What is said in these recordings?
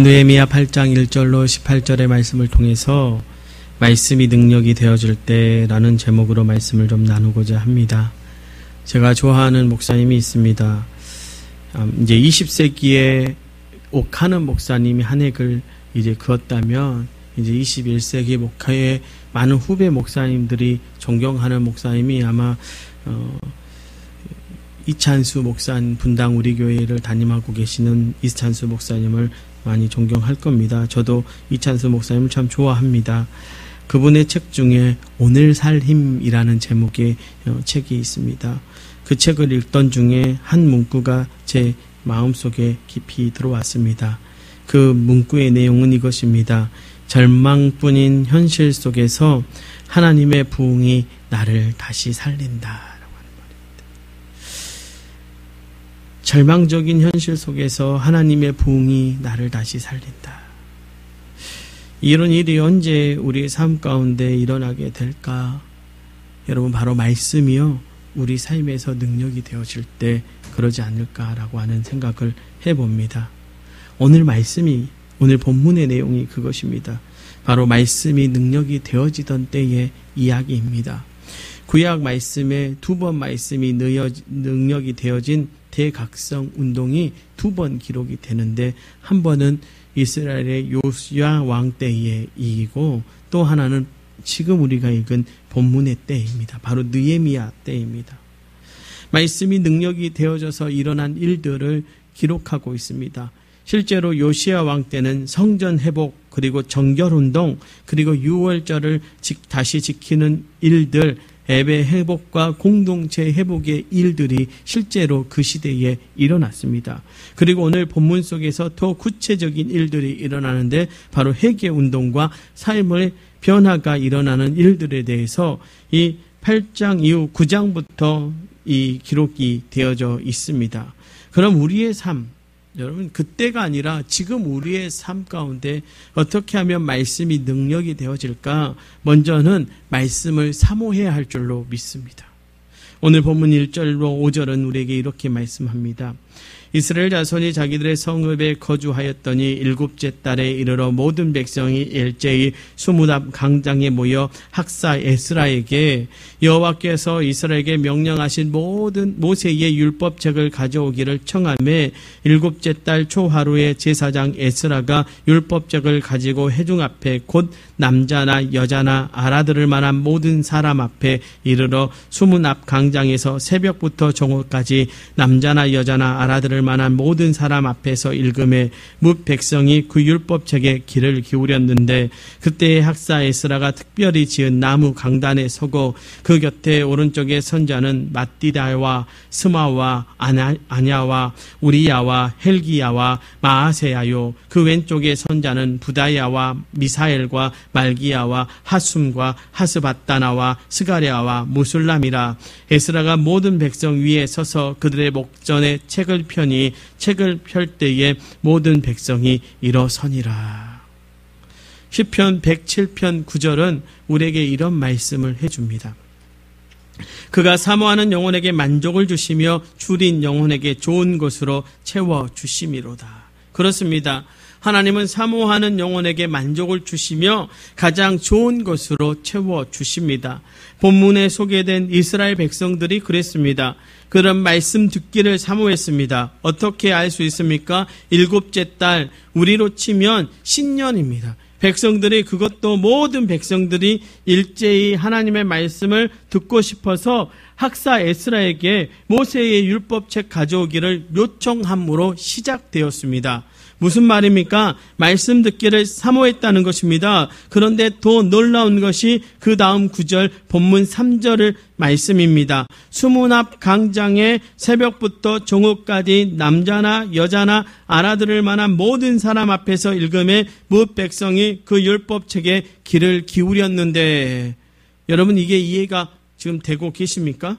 느헤미야 8장 1절로 18절의 말씀을 통해서 말씀이 능력이 되어질 때라는 제목으로 말씀을 좀 나누고자 합니다. 제가 좋아하는 목사님이 있습니다. 이제 20세기에 옥하는 목사님이 한 획을 이제 그었다면 이제 21세기 목회의 많은 후배 목사님들이 존경하는 목사님이 아마 이찬수 목사님, 분당 우리 교회를 담임하고 계시는 이찬수 목사님을 많이 존경할 겁니다. 저도 이찬수 목사님을 참 좋아합니다. 그분의 책 중에 오늘 살 힘이라는 제목의 책이 있습니다. 그 책을 읽던 중에 한 문구가 제 마음속에 깊이 들어왔습니다. 그 문구의 내용은 이것입니다. 절망뿐인 현실 속에서 하나님의 부흥이 나를 다시 살린다. 절망적인 현실 속에서 하나님의 부흥이 나를 다시 살린다. 이런 일이 언제 우리의 삶 가운데 일어나게 될까? 여러분, 바로 말씀이요, 우리 삶에서 능력이 되어질 때 그러지 않을까라고 하는 생각을 해봅니다. 오늘 본문의 내용이 그것입니다. 바로 말씀이 능력이 되어지던 때의 이야기입니다. 구약 말씀에 두 번 말씀이 능력이 되어진 대각성 운동이 두 번 기록이 되는데, 한 번은 이스라엘의 요시야 왕 때에 이기고, 또 하나는 지금 우리가 읽은 본문의 때입니다. 바로 느헤미야 때입니다. 말씀이 능력이 되어져서 일어난 일들을 기록하고 있습니다. 실제로 요시야 왕 때는 성전 회복, 그리고 정결운동, 그리고 유월절을 다시 지키는 일들, 예배 회복과 공동체 회복의 일들이 실제로 그 시대에 일어났습니다. 그리고 오늘 본문 속에서 더 구체적인 일들이 일어나는데, 바로 회개운동과 삶의 변화가 일어나는 일들에 대해서 이 8장 이후 9장부터 이 기록이 되어져 있습니다. 그럼 우리의 삶, 여러분, 그때가 아니라 지금 우리의 삶 가운데 어떻게 하면 말씀이 능력이 되어질까? 먼저는 말씀을 사모해야 할 줄로 믿습니다. 오늘 본문 1절로 5절은 우리에게 이렇게 말씀합니다. 이스라엘 자손이 자기들의 성읍에 거주하였더니 일곱째 달에 이르러 모든 백성이 일제히 수문앞 강장에 모여 학사 에스라에게 여호와께서 이스라엘에게 명령하신 모든 모세의 율법책을 가져오기를 청하매, 일곱째 달 초하루에 제사장 에스라가 율법책을 가지고 회중 앞에 곧 남자나 여자나 알아들을 만한 모든 사람 앞에 이르러 수문앞 강장에서 새벽부터 정오까지 남자나 여자나 알아들을 만한 모든 사람 앞에서 읽음에 뭇 백성이 그 율법책에 귀를 기울였는데, 그때의 학사 에스라가 특별히 지은 나무 강단에 서고 그 곁에 오른쪽에 선자는 matti다와 스마와 아냐와 우리야와 헬기야와 마아세야요, 그 왼쪽에 선자는 부다야와 미사엘과 말기야와 하숨과 하스바다나와 스가랴와 무술람이라. 에스라가 모든 백성 위에 서서 그들의 목전에 책을 펴니 책을 펼 때에 모든 백성이 일어서니라. 시편 107편 9절은 우리에게 이런 말씀을 해줍니다. 그가 사모하는 영혼에게 만족을 주시며 줄인 영혼에게 좋은 것으로 채워주심이로다. 그렇습니다. 하나님은 사모하는 영혼에게 만족을 주시며 가장 좋은 것으로 채워주십니다. 본문에 소개된 이스라엘 백성들이 그랬습니다. 그런 말씀 듣기를 사모했습니다. 어떻게 알 수 있습니까? 일곱째 달, 우리로 치면 신년입니다. 백성들이, 그것도 모든 백성들이 일제히 하나님의 말씀을 듣고 싶어서 학사 에스라에게 모세의 율법책 가져오기를 요청함으로 시작되었습니다. 무슨 말입니까? 말씀 듣기를 사모했다는 것입니다. 그런데 더 놀라운 것이 그 다음 9절 본문 3절의 말씀입니다. 수문앞 강장에 새벽부터 정오까지 남자나 여자나 알아들을 만한 모든 사람 앞에서 읽음에 뭇 백성이 그 율법책에 귀를 기울였는데, 여러분, 이게 이해가 지금 되고 계십니까?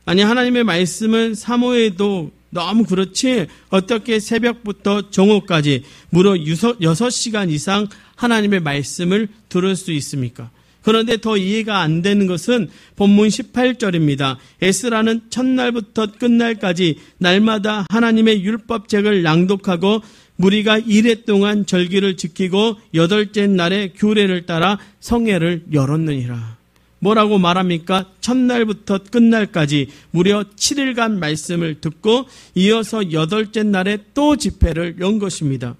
아니, 하나님의 말씀을 사모해도 너무 그렇지, 어떻게 새벽부터 정오까지 무려 6시간 이상 하나님의 말씀을 들을 수 있습니까? 그런데 더 이해가 안 되는 것은 본문 18절입니다. 에스라는 첫날부터 끝날까지 날마다 하나님의 율법책을 낭독하고 무리가 이레 동안 절기를 지키고 8째 날에 규례를 따라 성회를 열었느니라. 뭐라고 말합니까? 첫날부터 끝날까지 무려 7일간 말씀을 듣고 이어서 8째 날에 또 집회를 연 것입니다.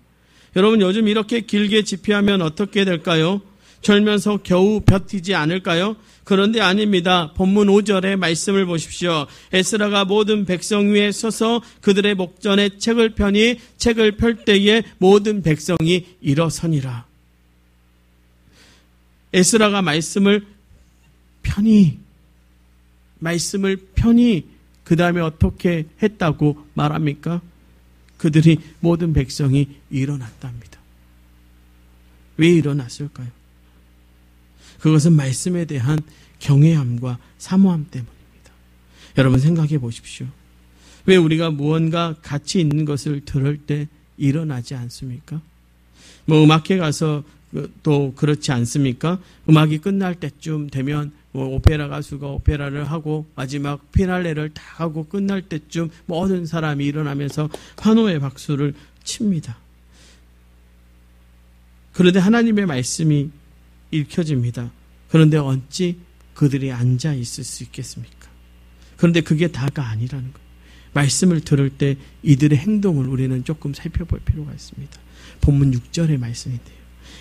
여러분, 요즘 이렇게 길게 집회하면 어떻게 될까요? 절면서 겨우 버티지 않을까요? 그런데 아닙니다. 본문 5절의 말씀을 보십시오. 에스라가 모든 백성 위에 서서 그들의 목전에 책을 펴니 책을 펼 때에 모든 백성이 일어서니라. 에스라가 말씀을 편히 그 다음에 어떻게 했다고 말합니까? 그들이 모든 백성이 일어났답니다. 왜 일어났을까요? 그것은 말씀에 대한 경외함과 사모함 때문입니다. 여러분 생각해 보십시오. 왜 우리가 무언가 가치 있는 것을 들을 때 일어나지 않습니까? 음악회 가서 또 그렇지 않습니까? 음악이 끝날 때쯤 되면 오페라 가수가 오페라를 하고 마지막 피날레를 다 하고 끝날 때쯤 모든 사람이 일어나면서 환호의 박수를 칩니다. 그런데 하나님의 말씀이 읽혀집니다. 그런데 어찌 그들이 앉아 있을 수 있겠습니까? 그런데 그게 다가 아니라는 거예요. 말씀을 들을 때 이들의 행동을 우리는 조금 살펴볼 필요가 있습니다. 본문 6절의 말씀인데요.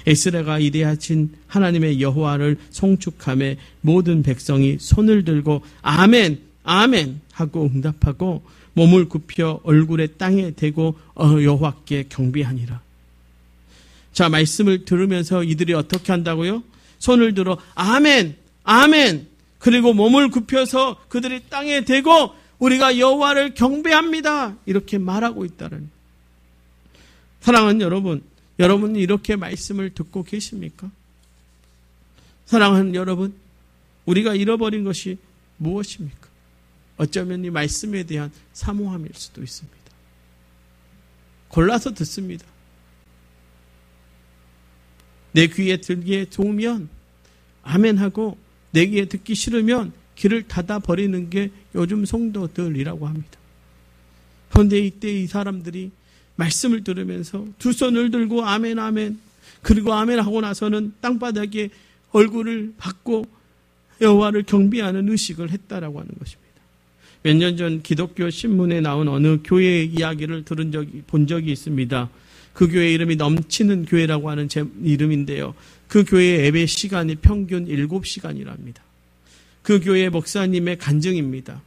에스라가 이대하신 하나님의 여호와를 송축하며 모든 백성이 손을 들고 아멘 아멘 하고 응답하고 몸을 굽혀 얼굴에 땅에 대고 여호와께 경배하니라. 자, 말씀을 들으면서 이들이 어떻게 한다고요? 손을 들어 아멘 아멘, 그리고 몸을 굽혀서 그들이 땅에 대고 우리가 여호와를 경배합니다, 이렇게 말하고 있다는. 사랑하는 여러분, 여러분이 이렇게 말씀을 듣고 계십니까? 사랑하는 여러분, 우리가 잃어버린 것이 무엇입니까? 어쩌면 이 말씀에 대한 사모함일 수도 있습니다. 골라서 듣습니다. 내 귀에 들기에 좋으면 아멘하고 내 귀에 듣기 싫으면 귀를 닫아버리는 게 요즘 성도들이라고 합니다. 그런데 이때 이 사람들이 말씀을 들으면서 두 손을 들고 아멘 아멘, 그리고 아멘 하고 나서는 땅바닥에 얼굴을 받고 여호와를 경배하는 의식을 했다라고 하는 것입니다. 몇 년 전 기독교 신문에 나온 어느 교회의 이야기를 본 적이 있습니다. 그 교회 이름이 넘치는 교회라고 하는 이름인데요. 그 교회의 예배 시간이 평균 7시간이랍니다. 그 교회 목사님의 간증입니다.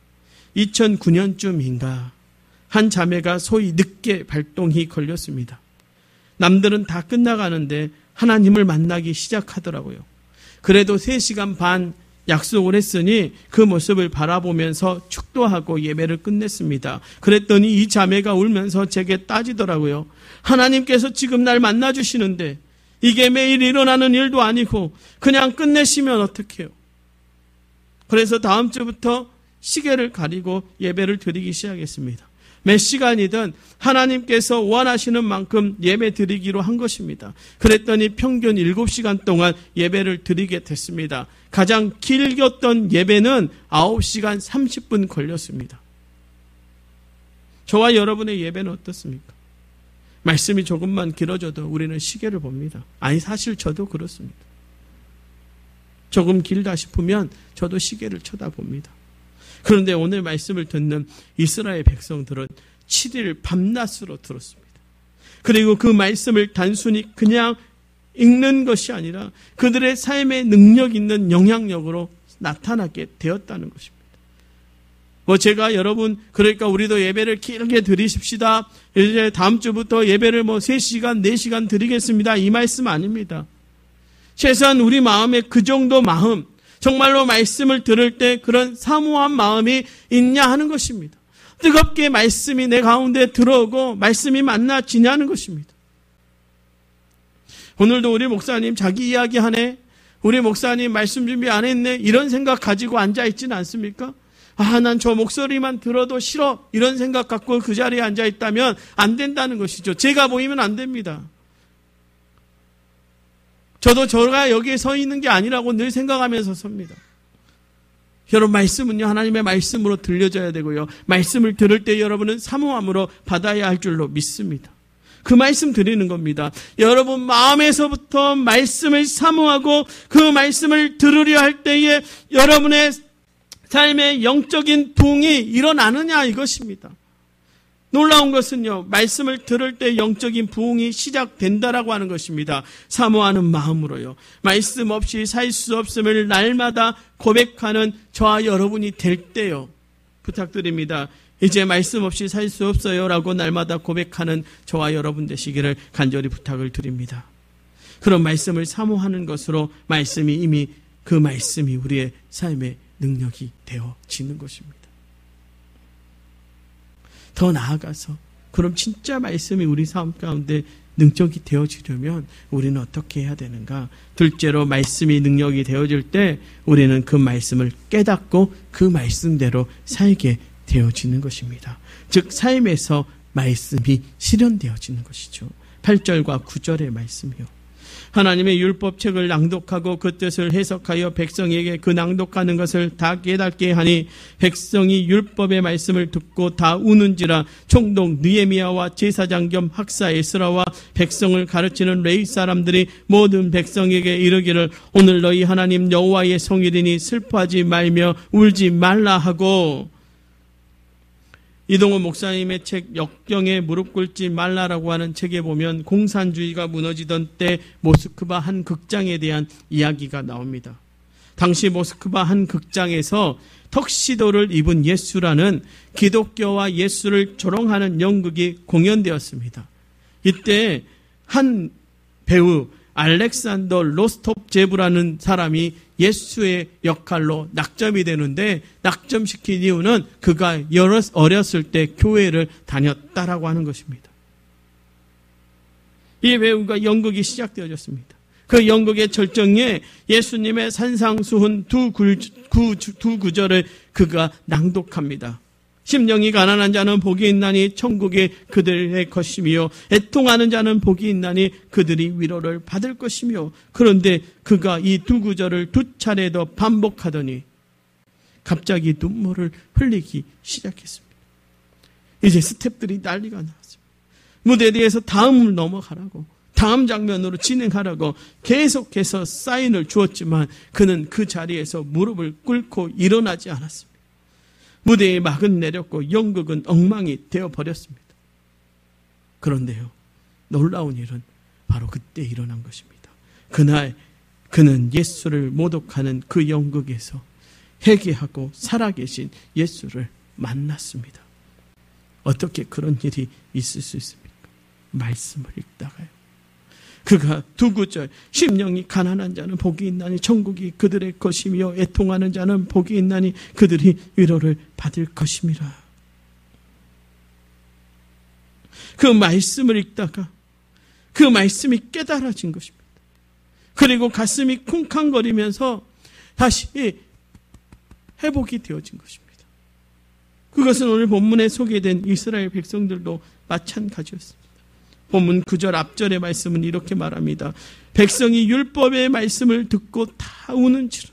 2009년쯤인가 한 자매가 소위 늦게 발동이 걸렸습니다. 남들은 다 끝나가는데 하나님을 만나기 시작하더라고요. 그래도 3시간 반 약속을 했으니 그 모습을 바라보면서 축도하고 예배를 끝냈습니다. 그랬더니 이 자매가 울면서 제게 따지더라고요. 하나님께서 지금 날 만나주시는데 이게 매일 일어나는 일도 아니고 그냥 끝내시면 어떡해요? 그래서 다음 주부터 시계를 가리고 예배를 드리기 시작했습니다. 몇 시간이든 하나님께서 원하시는 만큼 예배 드리기로 한 것입니다. 그랬더니 평균 7시간 동안 예배를 드리게 됐습니다. 가장 길었던 예배는 9시간 30분 걸렸습니다. 저와 여러분의 예배는 어떻습니까? 말씀이 조금만 길어져도 우리는 시계를 봅니다. 아니, 사실 저도 그렇습니다. 조금 길다 싶으면 저도 시계를 쳐다봅니다. 그런데 오늘 말씀을 듣는 이스라엘 백성들은 7일 밤낮으로 들었습니다. 그리고 그 말씀을 단순히 그냥 읽는 것이 아니라 그들의 삶에 능력 있는 영향력으로 나타나게 되었다는 것입니다. 제가 여러분, 그러니까 우리도 예배를 길게 드리십시다, 이제 다음 주부터 예배를 3시간, 4시간 드리겠습니다, 이 말씀 아닙니다. 최소한 우리 마음에 그 정도 마음, 정말로 말씀을 들을 때 그런 사모한 마음이 있냐 하는 것입니다. 뜨겁게 말씀이 내 가운데 들어오고 말씀이 만나지냐는 것입니다. 오늘도 우리 목사님 자기 이야기 하네, 우리 목사님 말씀 준비 안 했네, 이런 생각 가지고 앉아있지는 않습니까? 난 저 목소리만 들어도 싫어, 이런 생각 갖고 그 자리에 앉아있다면 안 된다는 것이죠. 제가 보이면 안 됩니다. 저도 저가 여기에 서 있는 게 아니라고 늘 생각하면서 섭니다. 여러분, 말씀은요, 하나님의 말씀으로 들려져야 되고요, 말씀을 들을 때 여러분은 사모함으로 받아야 할 줄로 믿습니다. 그 말씀 드리는 겁니다. 여러분 마음에서부터 말씀을 사모하고 그 말씀을 들으려 할 때에 여러분의 삶의 영적인 부흥이 일어나느냐 이것입니다. 놀라운 것은요, 말씀을 들을 때 영적인 부흥이 시작된다라고 하는 것입니다. 사모하는 마음으로요. 말씀 없이 살 수 없음을 날마다 고백하는 저와 여러분이 될 때요. 부탁드립니다. 이제 말씀 없이 살 수 없어요 라고 날마다 고백하는 저와 여러분 되시기를 간절히 부탁을 드립니다. 그런 말씀을 사모하는 것으로 말씀이 이미 그 말씀이 우리의 삶의 능력이 되어지는 것입니다. 더 나아가서 그럼 진짜 말씀이 우리 삶 가운데 능력이 되어지려면 우리는 어떻게 해야 되는가? 둘째로 말씀이 능력이 되어질 때 우리는 그 말씀을 깨닫고 그 말씀대로 살게 되어지는 것입니다. 즉 삶에서 말씀이 실현되어지는 것이죠. 8절과 9절의 말씀이요. 하나님의 율법책을 낭독하고 그 뜻을 해석하여 백성에게 그 낭독하는 것을 다 깨닫게 하니 백성이 율법의 말씀을 듣고 다 우는지라. 총독 느헤미야와 제사장 겸 학사 에스라와 백성을 가르치는 레위 사람들이 모든 백성에게 이르기를 오늘 너희 하나님 여호와의 성일이니 슬퍼하지 말며 울지 말라 하고. 이동호 목사님의 책 역경에 무릎 꿇지 말라라고 하는 책에 보면 공산주의가 무너지던 때 모스크바 한 극장에 대한 이야기가 나옵니다. 당시 모스크바 한 극장에서 턱시도를 입은 예수라는 기독교와 예수를 조롱하는 연극이 공연되었습니다. 이때 한 배우 알렉산더 로스톱제브라는 사람이 예수의 역할로 낙점이 되는데 낙점시킨 이유는 그가 어렸을 때 교회를 다녔다라고 하는 것입니다. 이 배우가 연극이 시작되어졌습니다. 그 연극의 절정에 예수님의 산상수훈 두 구절을 그가 낭독합니다. 심령이 가난한 자는 복이 있나니 천국이 그들의 것이며 애통하는 자는 복이 있나니 그들이 위로를 받을 것이며. 그런데 그가 이 두 구절을 두 차례 더 반복하더니 갑자기 눈물을 흘리기 시작했습니다. 이제 스태프들이 난리가 나왔습니다. 무대에 대해서 다음을 넘어가라고, 다음 장면으로 진행하라고 계속해서 사인을 주었지만 그는 그 자리에서 무릎을 꿇고 일어나지 않았습니다. 무대에 막은 내렸고 연극은 엉망이 되어버렸습니다. 그런데요, 놀라운 일은 바로 그때 일어난 것입니다. 그날 그는 예수를 모독하는 그 연극에서 회개하고 살아계신 예수를 만났습니다. 어떻게 그런 일이 있을 수 있습니까? 말씀을 읽다가요. 그가 두 구절, 심령이 가난한 자는 복이 있나니 천국이 그들의 것이며 애통하는 자는 복이 있나니 그들이 위로를 받을 것임이라. 그 말씀을 읽다가 그 말씀이 깨달아진 것입니다. 그리고 가슴이 쿵쾅거리면서 다시 회복이 되어진 것입니다. 그것은 오늘 본문에 소개된 이스라엘 백성들도 마찬가지였습니다. 본문 9절 앞절의 말씀은 이렇게 말합니다. 백성이 율법의 말씀을 듣고 다 우는지라.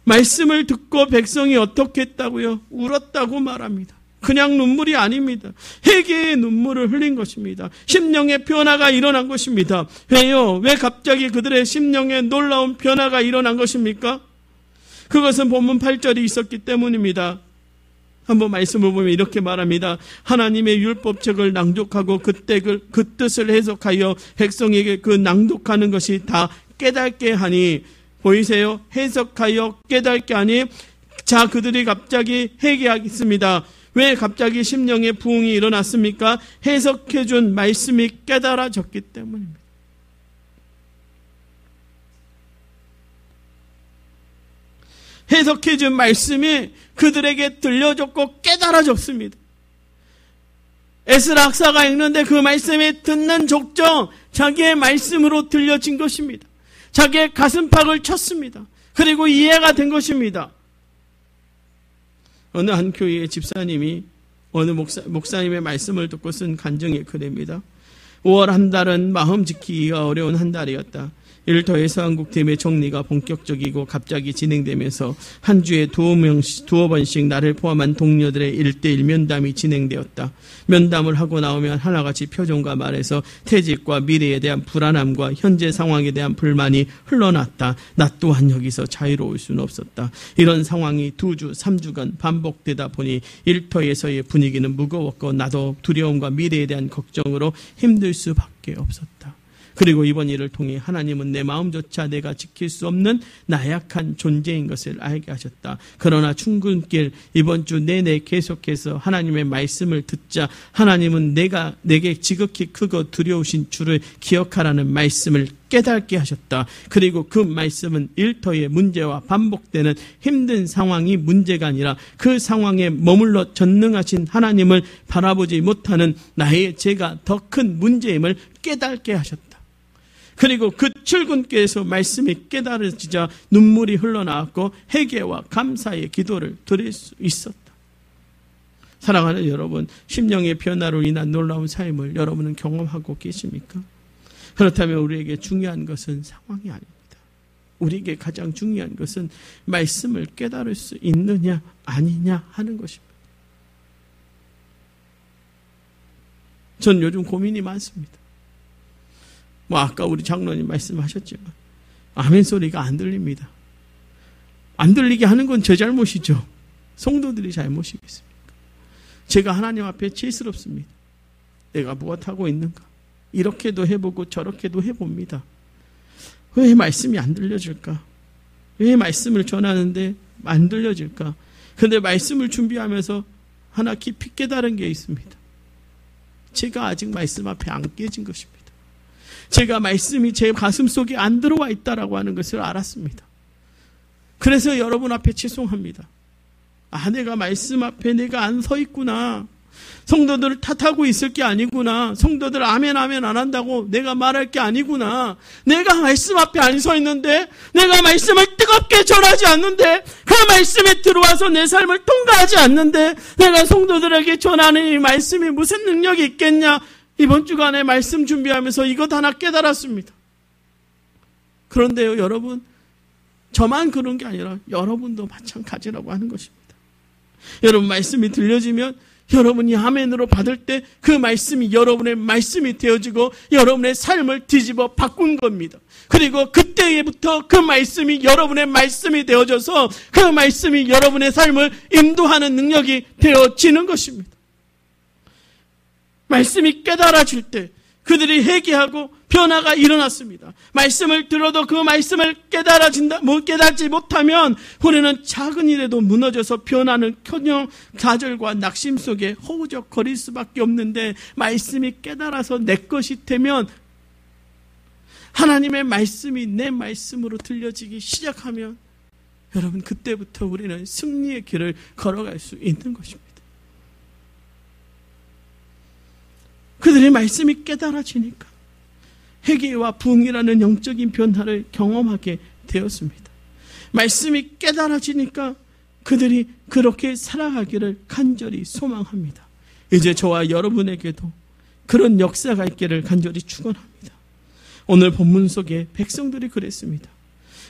말씀을 듣고 백성이 어떻게 했다고요? 울었다고 말합니다. 그냥 눈물이 아닙니다. 회개의 눈물을 흘린 것입니다. 심령의 변화가 일어난 것입니다. 왜요? 왜 갑자기 그들의 심령에 놀라운 변화가 일어난 것입니까? 그것은 본문 8절이 있었기 때문입니다. 한번 말씀을 보면 이렇게 말합니다. 하나님의 율법책을 낭독하고 그 뜻을 해석하여 백성에게 그 낭독하는 것이 다 깨닫게 하니. 보이세요? 해석하여 깨닫게 하니. 자, 그들이 갑자기 회개하겠습니다. 왜 갑자기 심령의 부흥이 일어났습니까? 해석해준 말씀이 깨달아졌기 때문입니다. 해석해준 말씀이 그들에게 들려졌고 깨달아졌습니다. 에스라 학사가 읽는데 그 말씀이 듣는 족정 자기의 말씀으로 들려진 것입니다. 자기의 가슴팍을 쳤습니다. 그리고 이해가 된 것입니다. 어느 한 교회의 집사님이 어느 목사님의 말씀을 듣고 쓴 간증의 글입니다. 5월 한 달은 마음 지키기가 어려운 한 달이었다. 이를 더해서 한국팀의 정리가 본격적이고 갑자기 진행되면서 한 주에 두어 번씩 나를 포함한 동료들의 1대1 면담이 진행되었다. 면담을 하고 나오면 하나같이 표정과 말에서 퇴직과 미래에 대한 불안함과 현재 상황에 대한 불만이 흘러났다. 나 또한 여기서 자유로울 수는 없었다. 이런 상황이 2주, 3주간 반복되다 보니 일터에서의 분위기는 무거웠고 나도 두려움과 미래에 대한 걱정으로 힘들 수밖에 없었다. 그리고 이번 일을 통해 하나님은 내 마음조차 내가 지킬 수 없는 나약한 존재인 것을 알게 하셨다. 그러나 출근길 이번 주 내내 계속해서 하나님의 말씀을 듣자 하나님은 내게 지극히 크고 두려우신 주를 기억하라는 말씀을 깨닫게 하셨다. 그리고 그 말씀은 일터의 문제와 반복되는 힘든 상황이 문제가 아니라 그 상황에 머물러 전능하신 하나님을 바라보지 못하는 나의 죄가 더 큰 문제임을 깨닫게 하셨다. 그리고 그 출근길에서 말씀이 깨달아지자 눈물이 흘러나왔고 회개와 감사의 기도를 드릴 수 있었다. 사랑하는 여러분, 심령의 변화로 인한 놀라운 삶을 여러분은 경험하고 계십니까? 그렇다면 우리에게 중요한 것은 상황이 아닙니다. 우리에게 가장 중요한 것은 말씀을 깨달을 수 있느냐 아니냐 하는 것입니다. 전 요즘 고민이 많습니다. 아까 우리 장로님 말씀하셨지만 아멘 소리가 안 들립니다. 안 들리게 하는 건 제 잘못이죠. 성도들이 잘못이겠습니까? 제가 하나님 앞에 죄스럽습니다. 내가 무엇하고 있는가? 이렇게도 해보고 저렇게도 해봅니다. 왜 말씀이 안 들려질까? 왜 말씀을 전하는데 안 들려질까? 그런데 말씀을 준비하면서 하나 깊이 깨달은 게 있습니다. 제가 아직 말씀 앞에 안 깨진 것입니다. 제가 말씀이 제 가슴 속에 안 들어와 있다라고 하는 것을 알았습니다. 그래서 여러분 앞에 죄송합니다. 내가 말씀 앞에 내가 안 서 있구나. 성도들을 탓하고 있을 게 아니구나. 성도들 아멘 아멘 안 한다고 내가 말할 게 아니구나. 내가 말씀 앞에 안 서 있는데, 내가 말씀을 뜨겁게 전하지 않는데, 그 말씀에 들어와서 내 삶을 통과하지 않는데 내가 성도들에게 전하는 이 말씀이 무슨 능력이 있겠냐. 이번 주간에 말씀 준비하면서 이것 하나 깨달았습니다. 그런데요, 여러분, 저만 그런 게 아니라 여러분도 마찬가지라고 하는 것입니다. 여러분 말씀이 들려지면 여러분이 아멘으로 받을 때 그 말씀이 여러분의 말씀이 되어지고 여러분의 삶을 뒤집어 바꾼 겁니다. 그리고 그때부터 그 말씀이 여러분의 말씀이 되어져서 그 말씀이 여러분의 삶을 인도하는 능력이 되어지는 것입니다. 말씀이 깨달아질 때 그들이 회개하고 변화가 일어났습니다. 말씀을 들어도 그 말씀을 깨달지 못하면 우리는 작은 일에도 무너져서 변하는 커녕 좌절과 낙심 속에 허우적거릴 수밖에 없는데, 말씀이 깨달아서 내 것이 되면, 하나님의 말씀이 내 말씀으로 들려지기 시작하면 여러분 그때부터 우리는 승리의 길을 걸어갈 수 있는 것입니다. 그들의 말씀이 깨달아지니까 회개와 부흥이라는 영적인 변화를 경험하게 되었습니다. 말씀이 깨달아지니까 그들이 그렇게 살아가기를 간절히 소망합니다. 이제 저와 여러분에게도 그런 역사가 있기를 간절히 축원합니다. 오늘 본문 속에 백성들이 그랬습니다.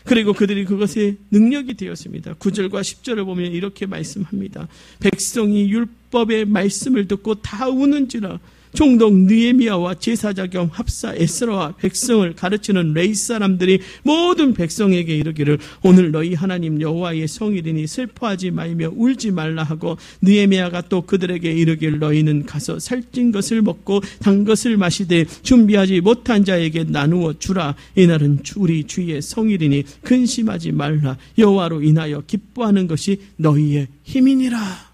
그리고 그들이 그것에 능력이 되었습니다. 9절과 10절을 보면 이렇게 말씀합니다. 백성이 율법의 말씀을 듣고 다 우는지라. 총독 느헤미야와 제사장 겸 합사 에스라와 백성을 가르치는 레위 사람들이 모든 백성에게 이르기를 오늘 너희 하나님 여호와의 성일이니 슬퍼하지 말며 울지 말라 하고, 느헤미야가 또 그들에게 이르기를 너희는 가서 살찐 것을 먹고 단 것을 마시되 준비하지 못한 자에게 나누어 주라. 이날은 우리 주의 성일이니 근심하지 말라. 여호와로 인하여 기뻐하는 것이 너희의 힘이니라.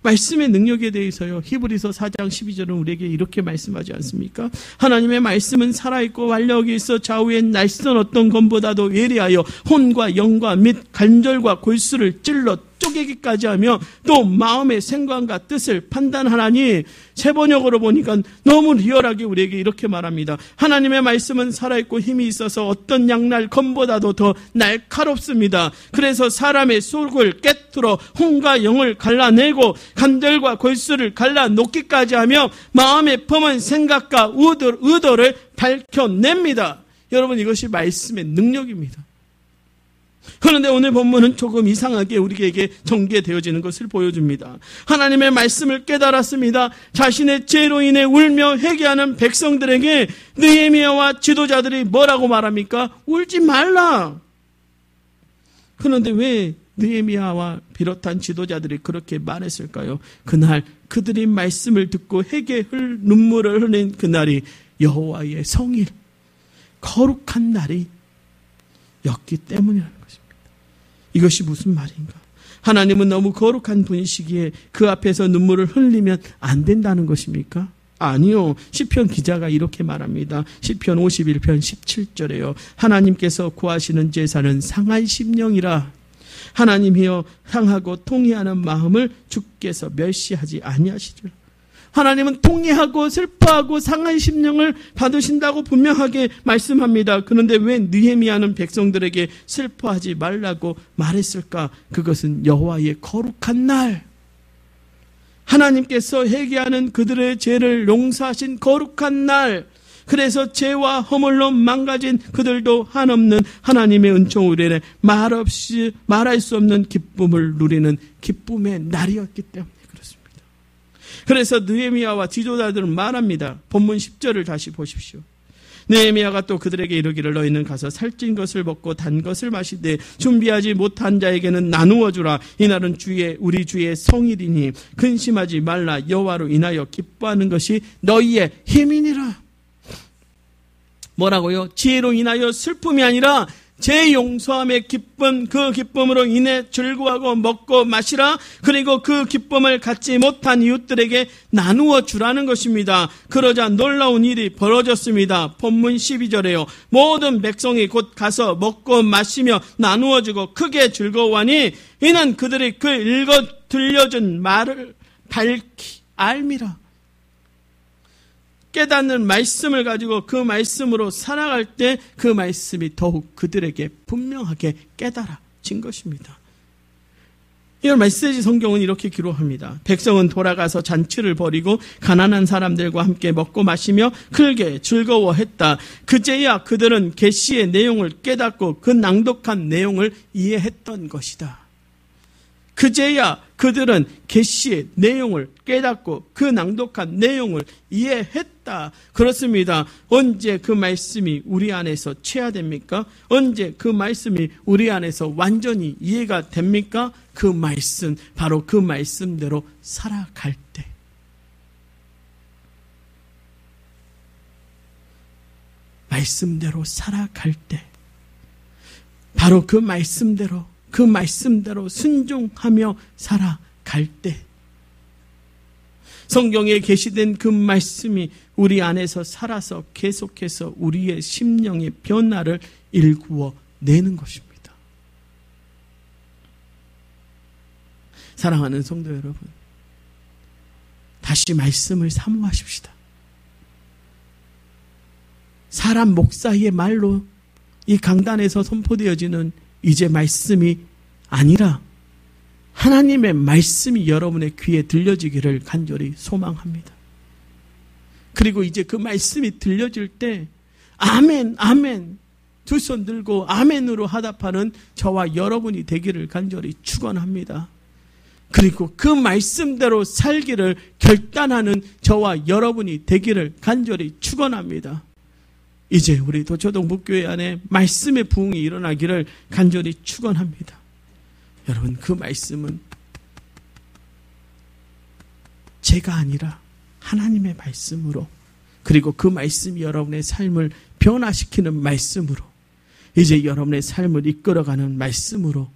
말씀의 능력에 대해서요, 히브리서 4장 12절은 우리에게 이렇게 말씀하지 않습니까? 하나님의 말씀은 살아있고 완력이 있어 좌우의 날선 어떤 검보다도 예리하여 혼과 영과 및 관절과 골수를 찔러 쪼개기까지 하며 또 마음의 생각과 뜻을 판단하나니, 세 번역으로 보니까 너무 리얼하게 우리에게 이렇게 말합니다. 하나님의 말씀은 살아있고 힘이 있어서 어떤 양날 검보다도 더 날카롭습니다. 그래서 사람의 속을 깨트려 혼과 영을 갈라내고 관절과 골수를 갈라놓기까지 하며 마음의 품은 생각과 의도를 밝혀냅니다. 여러분, 이것이 말씀의 능력입니다. 그런데 오늘 본문은 조금 이상하게 우리에게 전개되어지는 것을 보여줍니다. 하나님의 말씀을 깨달았습니다. 자신의 죄로 인해 울며 회개하는 백성들에게 느헤미야와 지도자들이 뭐라고 말합니까? 울지 말라. 그런데 왜 느헤미야와 비롯한 지도자들이 그렇게 말했을까요? 그날 그들이 말씀을 듣고 회개할 눈물을 흘린 그날이 여호와의 성일, 거룩한 날이 였기 때문이라는 것입니다. 이것이 무슨 말인가? 하나님은 너무 거룩한 분이시기에 그 앞에서 눈물을 흘리면 안 된다는 것입니까? 아니요. 시편 기자가 이렇게 말합니다. 시편 51편 17절에요. 하나님께서 구하시는 제사는 상한 심령이라. 하나님이여 상하고 통회하는 마음을 주께서 멸시하지 아니하시리라. 하나님은 통회하고 슬퍼하고 상한 심령을 받으신다고 분명하게 말씀합니다. 그런데 왜 느헤미야는 백성들에게 슬퍼하지 말라고 말했을까? 그것은 여호와의 거룩한 날, 하나님께서 회개하는 그들의 죄를 용서하신 거룩한 날, 그래서 죄와 허물로 망가진 그들도 한없는 하나님의 은총으로 인해 말할 수 없는 기쁨을 누리는 기쁨의 날이었기 때문에 그렇습니다. 그래서 느헤미야와 지도자들은 말합니다. 본문 10절을 다시 보십시오. 느헤미야가 또 그들에게 이르기를 너희는 가서 살찐 것을 먹고 단 것을 마시되 준비하지 못한 자에게는 나누어 주라. 이날은 우리 주의 성일이니 근심하지 말라. 여호와로 인하여 기뻐하는 것이 너희의 힘이니라. 뭐라고요? 지혜로 인하여 슬픔이 아니라 죄 용서함의 기쁨, 그 기쁨으로 인해 즐거워하고 먹고 마시라. 그리고 그 기쁨을 갖지 못한 이웃들에게 나누어 주라는 것입니다. 그러자 놀라운 일이 벌어졌습니다. 본문 12절에요. 모든 백성이 곧 가서 먹고 마시며 나누어 주고 크게 즐거워하니 이는 그들이 그 읽어 들려준 말을 밝히 알미라. 깨닫는 말씀을 가지고 그 말씀으로 살아갈 때 그 말씀이 더욱 그들에게 분명하게 깨달아진 것입니다. 이 메시지 성경은 이렇게 기록합니다. 백성은 돌아가서 잔치를 벌이고 가난한 사람들과 함께 먹고 마시며 크게 즐거워했다. 그제야 그들은 계시의 내용을 깨닫고 그 낭독한 내용을 이해했던 것이다. 그제야 그들은 계시의 내용을 깨닫고 그 낭독한 내용을 이해했다. 그렇습니다. 언제 그 말씀이 우리 안에서 체화됩니까? 언제 그 말씀이 우리 안에서 완전히 이해가 됩니까? 그 말씀, 바로 그 말씀대로 살아갈 때. 말씀대로 살아갈 때. 바로 그 말씀대로 순종하며 살아갈 때 성경에 계시된 그 말씀이 우리 안에서 살아서 계속해서 우리의 심령의 변화를 일구어 내는 것입니다. 사랑하는 성도 여러분, 다시 말씀을 사모하십시다. 사람 목사의 말로 이 강단에서 선포되어지는 이제 말씀이 아니라 하나님의 말씀이 여러분의 귀에 들려지기를 간절히 소망합니다. 그리고 이제 그 말씀이 들려질 때 아멘, 아멘 두 손 들고 아멘으로 화답하는 저와 여러분이 되기를 간절히 축원합니다. 그리고 그 말씀대로 살기를 결단하는 저와 여러분이 되기를 간절히 축원합니다. 이제 우리 도초동 목교회 안에 말씀의 부흥이 일어나기를 간절히 축원합니다. 여러분, 그 말씀은 제가 아니라 하나님의 말씀으로, 그리고 그 말씀이 여러분의 삶을 변화시키는 말씀으로, 이제 여러분의 삶을 이끌어가는 말씀으로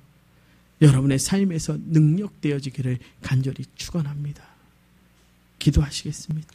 여러분의 삶에서 능력되어지기를 간절히 축원합니다. 기도하시겠습니다.